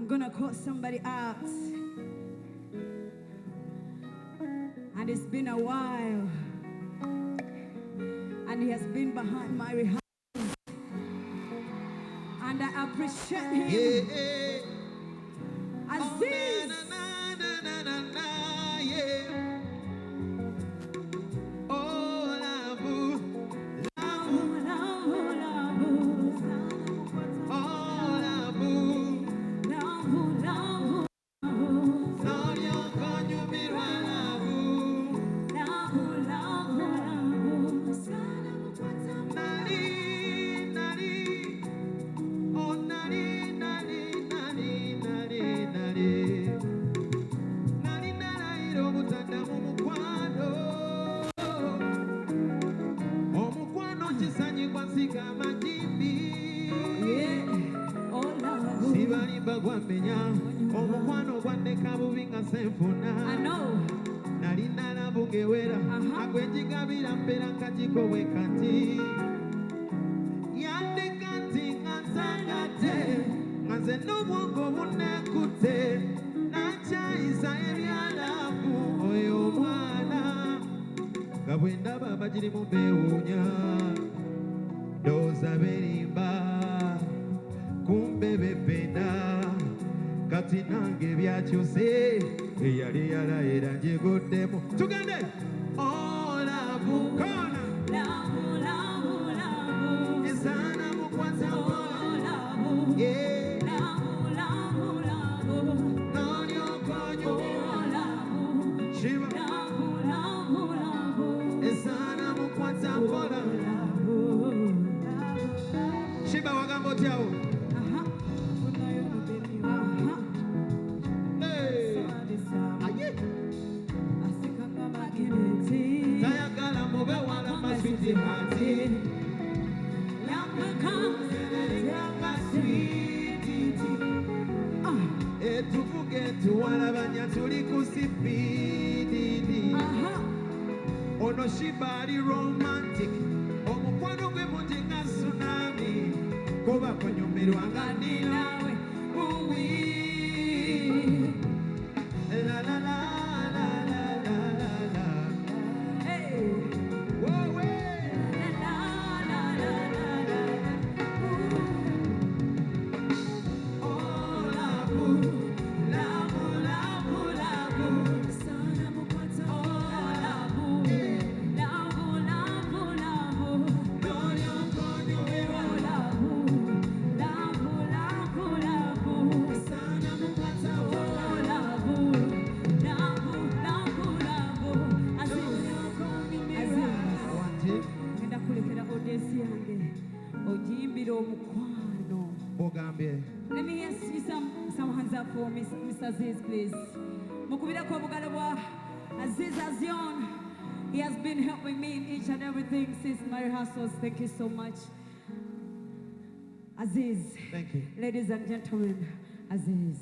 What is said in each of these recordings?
I'm gonna call somebody out. And it's been a while. And he has been behind my rehearsal. And I appreciate him. Yeah. Aziz. Oh, na, na, na, na, na, na, yeah. Oh, Labu. I know. Nalinala bugewera agwenjigabira mpera nkatiko bwe kati yande kati nkansangate nganze n'obwongo bunnekute nakyayisa ebyalavu oyo omwana nga bwe ndaba abagirimu beewuunya ndowooza berimba kumbe bependa kati nange byakyuse eyali yalayira njegoddemu tugende olabukona esaana mukwata nonyokonyo shiba esaana mukwata mpola shiba wagamba otyawo etuvuge tuwalabanya tuli ku sipididi ono shiba ali romantic omukwano gwe muti nga tsunami kuba kunyumirwa nga ninawe uwi la la la la la la la la hey whoa way la la la la la oh labu labu labu labu sana mukwata oh labu labu labu labu donyo donyo oh labu labu labu labu sana mukwata oh labu labu labu labu Aziz ngenda kulekera odesi yange ojimbira omukwano ogambye. Let me see some hands up for Mr. Aziz, please. Mukubira kwa bugalo bwa Aziz Azion. He has been helping me in each and everything since my rehearsals. Thank you so much. Aziz. Thank you. Ladies and gentlemen, Aziz.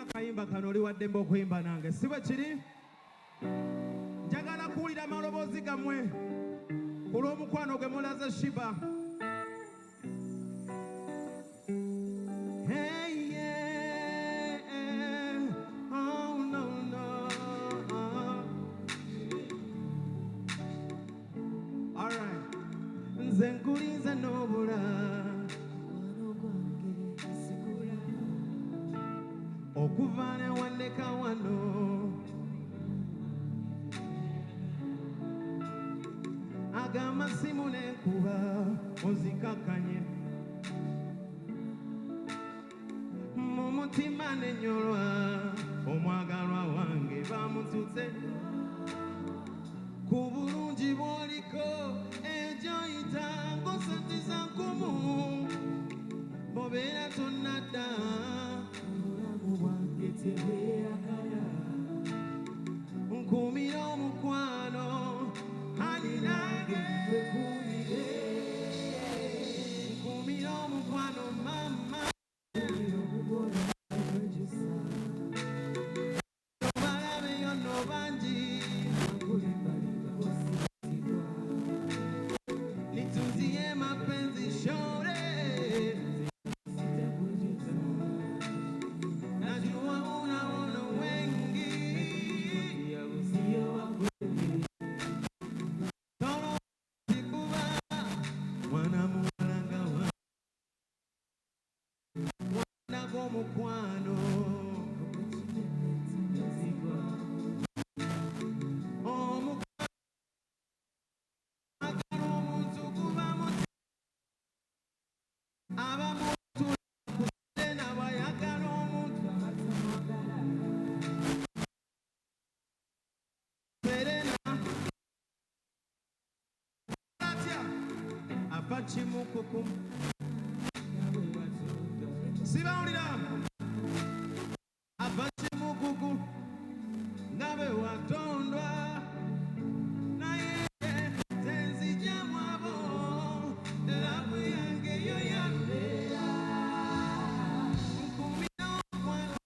Akayimba kano oli waddembe okuyimba nange si bwe kiri njagala kuwulira amaloboozi gammwe ku lw'omukwano gwe mulaze Shiba. Hey, yeah. Oh, no, no. All right. Nze nkulinze n'obula okuva ne wandeka wano ag'amasimu n'enkuba ozikakkanye mu mutima n'ennyolwa omwagalwa wange bamututse ku bulungi bw'oliko egyoyita ng'osatiza nkumu bobeera tonnadda nkumira omukwano ani nange nkumire mukwano Chimukuku Sibaulira Abachimukuku Nabe watondwa Naye Tenzi jamwabo Labu yange yo yambera Mkumino kwa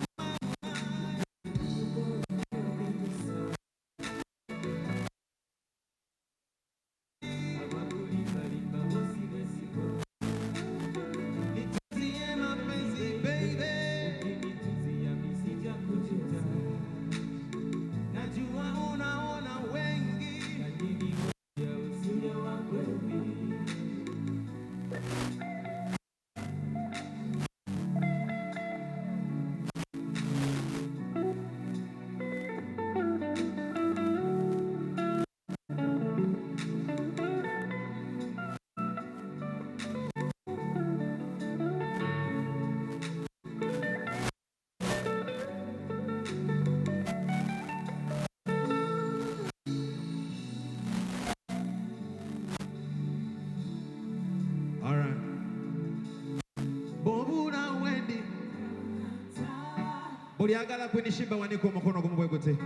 Uliagala kunishimba waniko mukono kumubwegute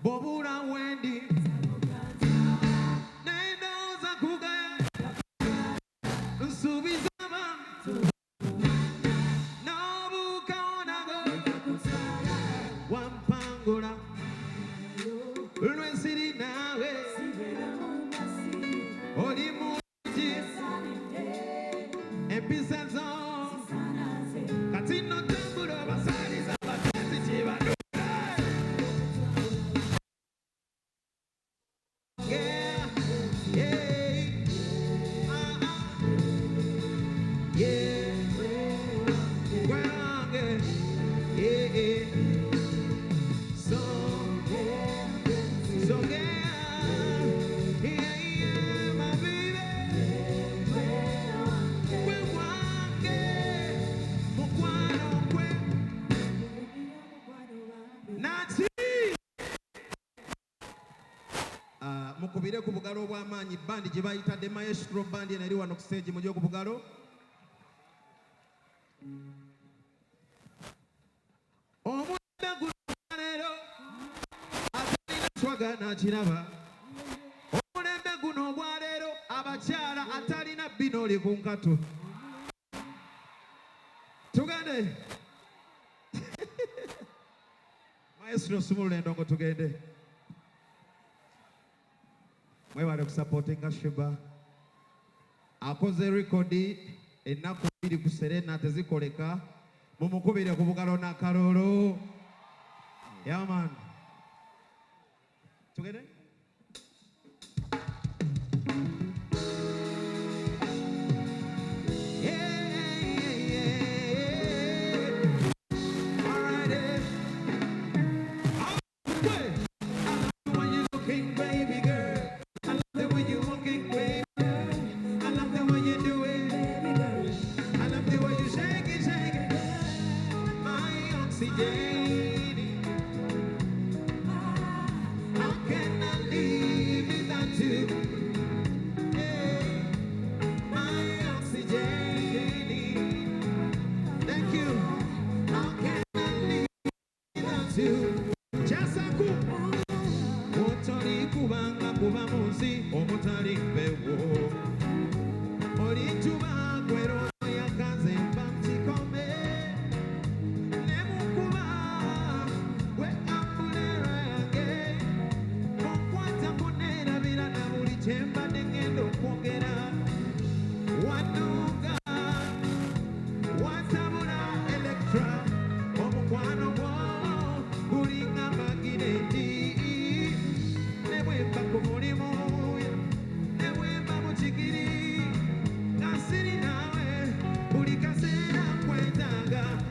Bobura wendi Nenda uza kugaya Nsubiza bantu Nabuka onago Wampangula Lwensiri nawe Oli muji Episazo Katino tamburo basaliza mukubire ku bugalo obw'amaanyi bandi gye bayitadde maestro bandi eno eri wano ku stage mujje ku bugalo omulembe guno leero atalina swaga n'akiraba omulembe guno obwaleero abakyala atalina binooli ku nkato tugende maestro sumulula endongo tugende mwebale kusupportinga Sheba akoze rekodi ennaku 2 ku Serena tezikoleka mumukubire ku bugalo n'akalolo yaman tugende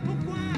Mukwano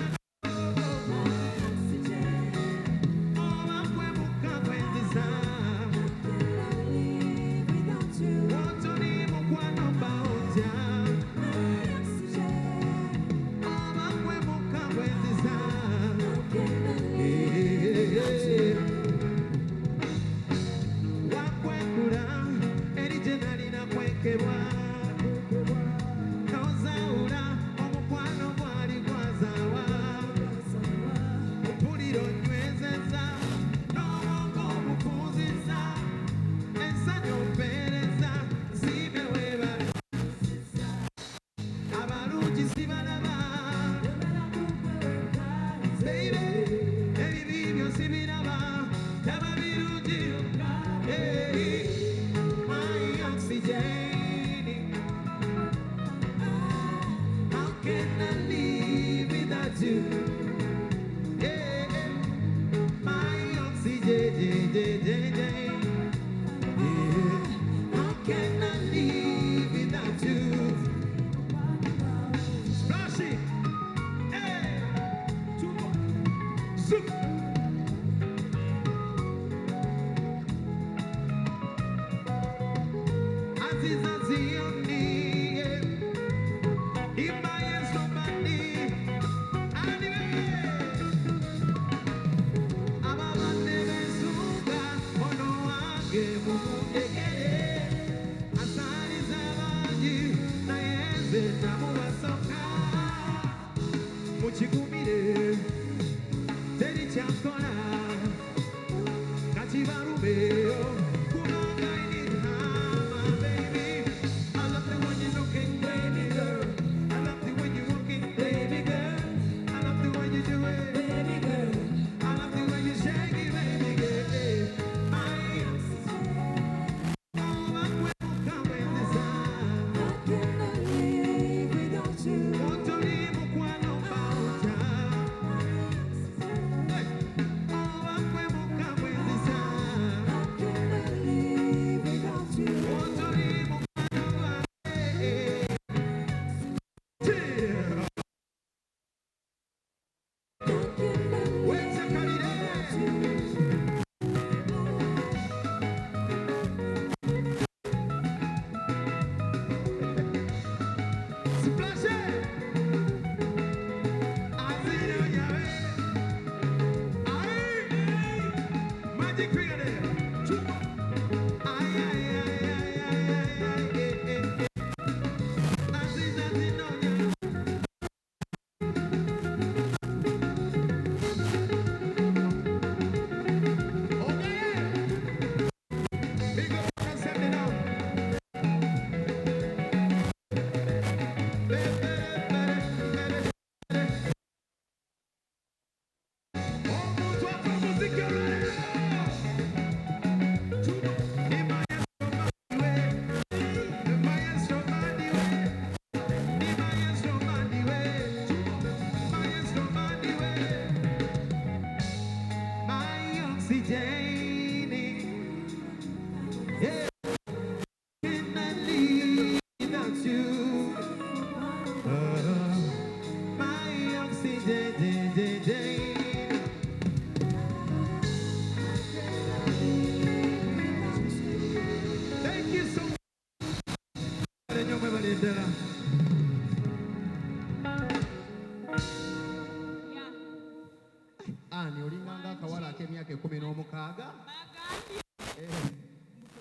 Ani olinganga akawala ak'emyaka 16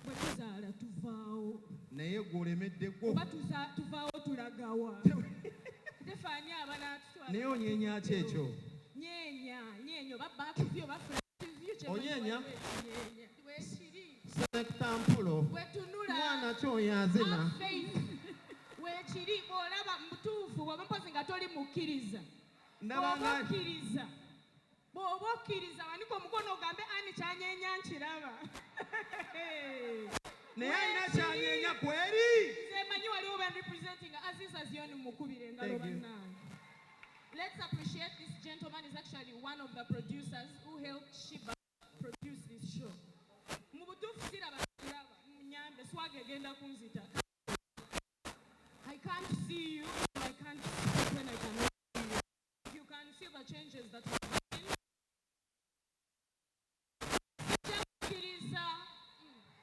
bwetuzaala tuvaawo naye gwolemeddeko oba tuvaawo tulagawa tefaani abanaatutwala naye onyeenya ki ekyo nyeenya oba baakivyo oba fulakivyo onyeenya weekiri selekta mpulo wetunula mwana kyoyazina weekiri olaba mutuufu bw'oba mpozi nga toli mukkiriza ndabanga okkiriza bw'oba okkiriza wanika omukono ogambe ani kyanyeenya nkiraba naye alina kyanyeenya kweri nze manyi waliwo ben representing Aziza Zion mukubire engalo bannange. Let's appreciate this gentleman. Is actually one of the producers who helped Shiba produce this show. Mu butuufu siraba mnyambe swag egenda kunzita